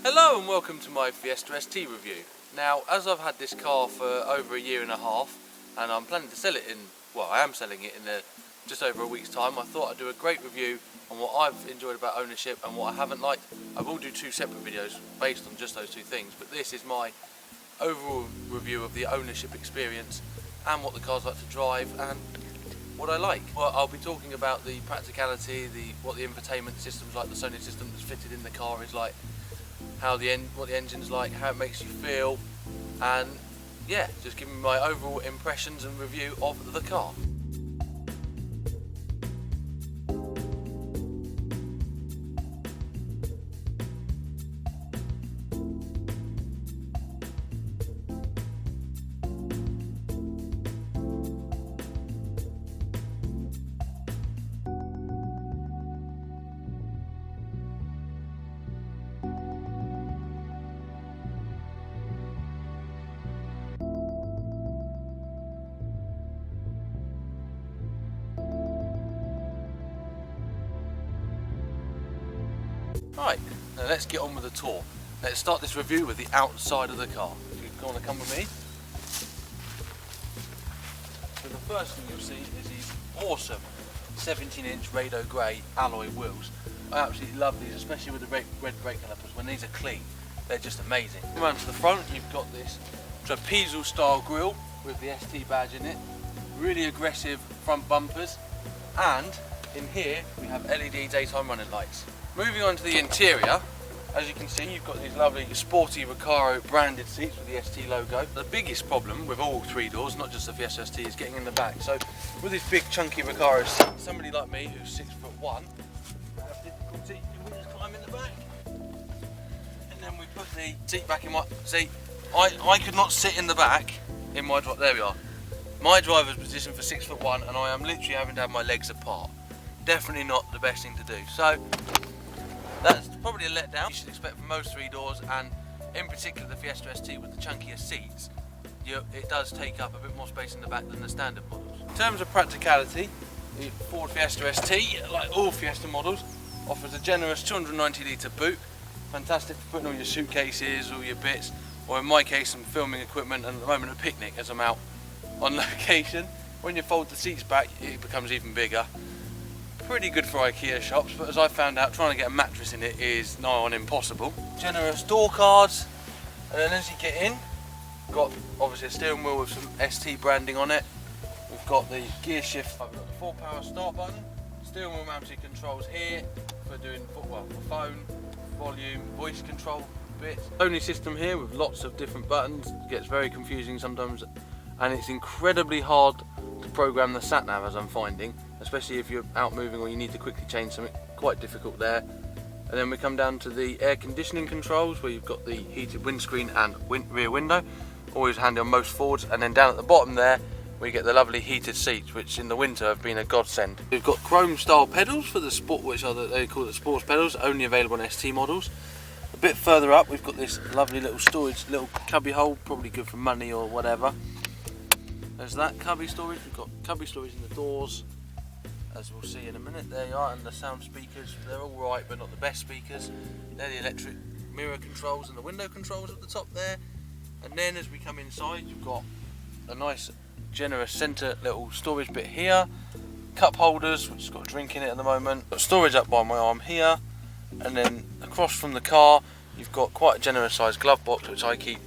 Hello and welcome to my Fiesta ST review. Now, as I've had this car for over a year and a half and I'm planning to sell it in, well, I am selling it in just over a week's time, I thought I'd do a great review on what I've enjoyed about ownership and what I haven't liked. I will do two separate videos based on just those two things, but this is my overall review of the ownership experience and what the car's like to drive and what I like. Well, I'll be talking about the practicality, what the infotainment system's like, the Sony system that's fitted in the car is like, what the engine's like, how it makes you feel, and yeah, just giving my overall impressions and review of the car. Right, now let's get on with the tour. Let's start this review with the outside of the car. If you want to come with me. So the first thing you'll see is these awesome 17-inch Rado Grey alloy wheels. I absolutely love these, especially with the red brake calipers. When these are clean, they're just amazing. Come around to the front, you've got this trapezoidal style grille with the ST badge in it. Really aggressive front bumpers, and in here we have LED daytime running lights. Moving on to the interior, as you can see, you've got these lovely sporty Recaro branded seats with the ST logo. The biggest problem with all three doors, not just the Fiesta ST, is getting in the back. So with this big chunky Recaro seat, somebody like me who's 6'1" would have difficulty and we just climb in the back. And then we put the seat back in my seat. I could not sit in the back in my drive. There we are. My driver's position for 6'1", and I am literally having to have my legs apart. Definitely not the best thing to do. So that's probably a letdown you should expect from most three doors, and in particular the Fiesta ST with the chunkier seats. It does take up a bit more space in the back than the standard models. In terms of practicality, the Ford Fiesta ST, like all Fiesta models, offers a generous 290 litre boot. Fantastic for putting all your suitcases, all your bits, or in my case some filming equipment, and at the moment a picnic as I'm out on location. When you fold the seats back, it becomes even bigger. Pretty good for IKEA shops, but as I found out, trying to get a mattress in it is nigh on impossible. Generous door cards, and then as you get in, we've got obviously a steering wheel with some ST branding on it. We've got the gear shift, we've got the 4-power start button, steering wheel mounted controls here for doing for phone, volume, voice control bits. Only system here with lots of different buttons. It gets very confusing sometimes, and it's incredibly hard to program the sat nav, as I'm finding, especially if you're out moving or you need to quickly change something. Quite difficult there. And then we come down to the air conditioning controls, where you've got the heated windscreen and rear window, always handy on most Fords. And then down at the bottom there we get the lovely heated seats, which in the winter have been a godsend. We've got chrome style pedals for the sport, which are they call it sports pedals, only available on ST models. A bit further up we've got this lovely little storage, little cubby hole, probably good for money or whatever. There's that cubby storage. We've got cubby storage in the doors, as we'll see in a minute. There you are, and the sound speakers, they're all right but not the best speakers. They're the electric mirror controls and the window controls at the top there. And then as we come inside, you've got a nice generous centre little storage bit here, cup holders which has got a drink in it at the moment, got storage up by my arm here, and then across from the car you've got quite a generous sized glove box which I keep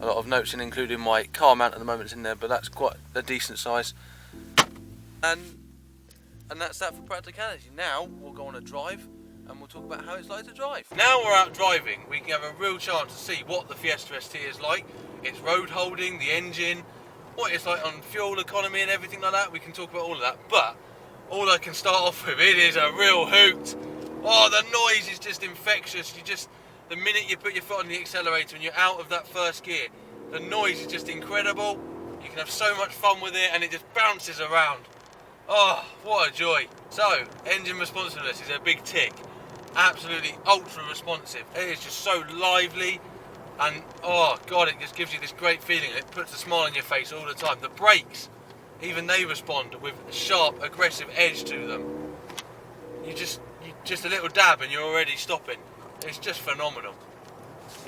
a lot of notes in, including my car mount at the moment is in there, but that's quite a decent size. And that's that for practicality. Now we'll go on a drive and we'll talk about how it's like to drive. Now we're out driving, we can have a real chance to see what the Fiesta ST is like, its road holding, the engine, what it's like on fuel economy and everything like that. We can talk about all of that, but all I can start off with, it is a real hoot. Oh, the noise is just infectious. The minute you put your foot on the accelerator and you're out of that first gear, the noise is just incredible. You can have so much fun with it and it just bounces around. Oh, what a joy. So, engine responsiveness is a big tick. Absolutely ultra responsive. It is just so lively, and oh god, it just gives you this great feeling. It puts a smile on your face all the time. The brakes, even they respond with a sharp, aggressive edge to them. You just a little dab and you're already stopping. It's just phenomenal.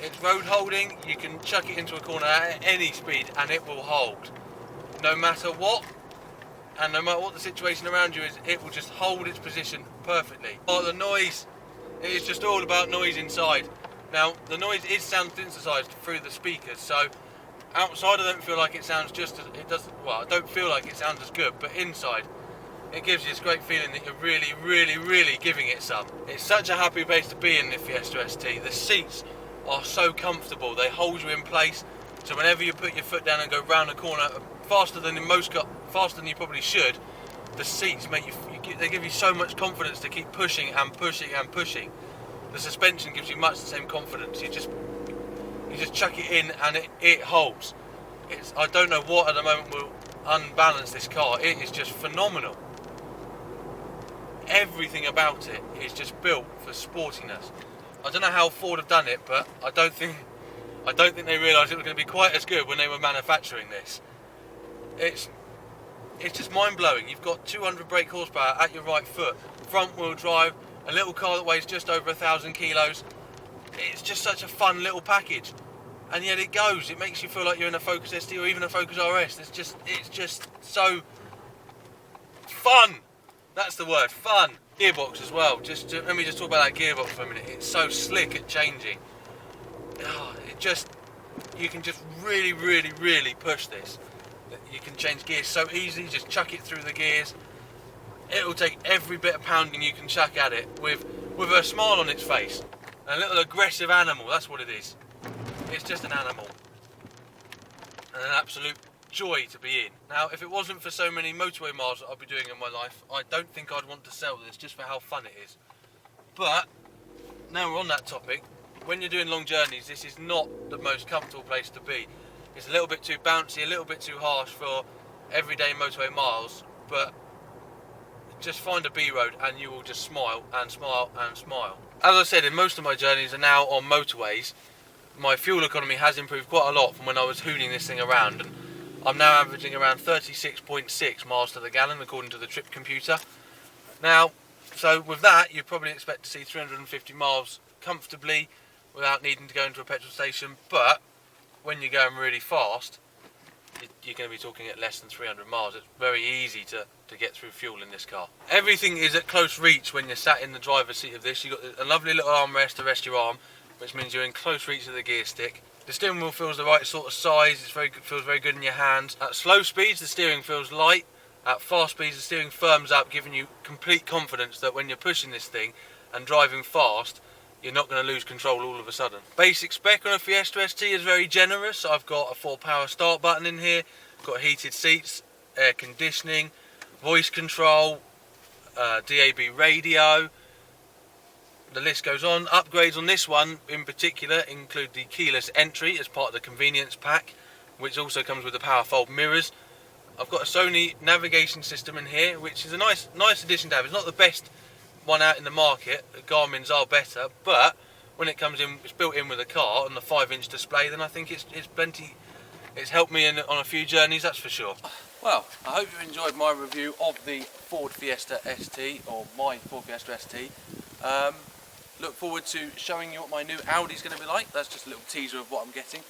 It's road holding. You can chuck it into a corner at any speed and it will hold. No matter what, and no matter what the situation around you is, it will just hold its position perfectly. Oh, the noise, it is just all about noise inside. Now, the noise is sound synthesized through the speakers, so outside I don't feel like it sounds just as, it does, well, I don't feel like it sounds as good, but inside, it gives you this great feeling that you're really, really, really giving it some. It's such a happy place to be in the Fiesta ST. The seats are so comfortable, they hold you in place, so whenever you put your foot down and go round a corner faster than faster than you probably should, the seats make they give you so much confidence to keep pushing and pushing and pushing. The suspension gives you much the same confidence. You just chuck it in and it holds. I don't know what at the moment will unbalance this car. It is just phenomenal. Everything about it is just built for sportiness. I don't know how Ford have done it, but I don't think they realised it was going to be quite as good when they were manufacturing this. It's just mind-blowing. You've got 200 brake horsepower at your right foot, front-wheel drive, a little car that weighs just over 1,000 kilos. It's just such a fun little package, and yet it goes. It makes you feel like you're in a Focus ST or even a Focus RS. It's just so fun. That's the word, fun. Gearbox as well. Let me just talk about that gearbox for a minute. It's so slick at changing. You can just really, really, really push this. You can change gears so easily, just chuck it through the gears. It'll take every bit of pounding you can chuck at it with a smile on its face. A little aggressive animal, that's what it is. It's just an animal. And an absolute joy to be in. Now, if it wasn't for so many motorway miles that I'd be doing in my life, I don't think I'd want to sell this just for how fun it is. But, now we're on that topic, when you're doing long journeys, this is not the most comfortable place to be. It's a little bit too bouncy, a little bit too harsh for everyday motorway miles, but just find a B road and you will just smile and smile and smile. As I said, in most of my journeys are now on motorways. My fuel economy has improved quite a lot from when I was hooning this thing around, and I'm now averaging around 36.6 miles to the gallon according to the trip computer. Now, so with that, you'd probably expect to see 350 miles comfortably without needing to go into a petrol station, but when you're going really fast, you're going to be talking at less than 300 miles. It's very easy to get through fuel in this car. Everything is at close reach when you're sat in the driver's seat of this. You've got a lovely little armrest to rest your arm, which means you're in close reach of the gear stick. The steering wheel feels the right sort of size. Feels very good in your hands. At slow speeds, the steering feels light. At fast speeds, the steering firms up, giving you complete confidence that when you're pushing this thing and driving fast, you're not going to lose control all of a sudden. Basic spec on a Fiesta ST is very generous. I've got a 4-power start button in here, got heated seats, air conditioning, voice control, DAB radio. The list goes on. Upgrades on this one in particular include the keyless entry as part of the convenience pack, which also comes with the power fold mirrors. I've got a Sony navigation system in here, which is a nice addition to have. It's not the best one out in the market. The Garmin's are better, but when it comes in, it's built in with the car and the 5-inch display, then I think it's plenty. It's helped me on a few journeys, that's for sure. Well, I hope you enjoyed my review of the Ford Fiesta ST, or my Ford Fiesta ST. Look forward to showing you what my new Audi's going to be like. That's just a little teaser of what I'm getting.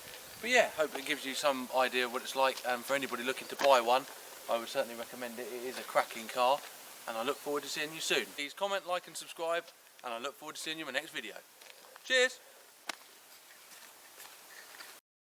But yeah, hope it gives you some idea of what it's like, and for anybody looking to buy one, I would certainly recommend it. It is a cracking car, and I look forward to seeing you soon. Please comment, like and subscribe, and I look forward to seeing you in my next video. Cheers!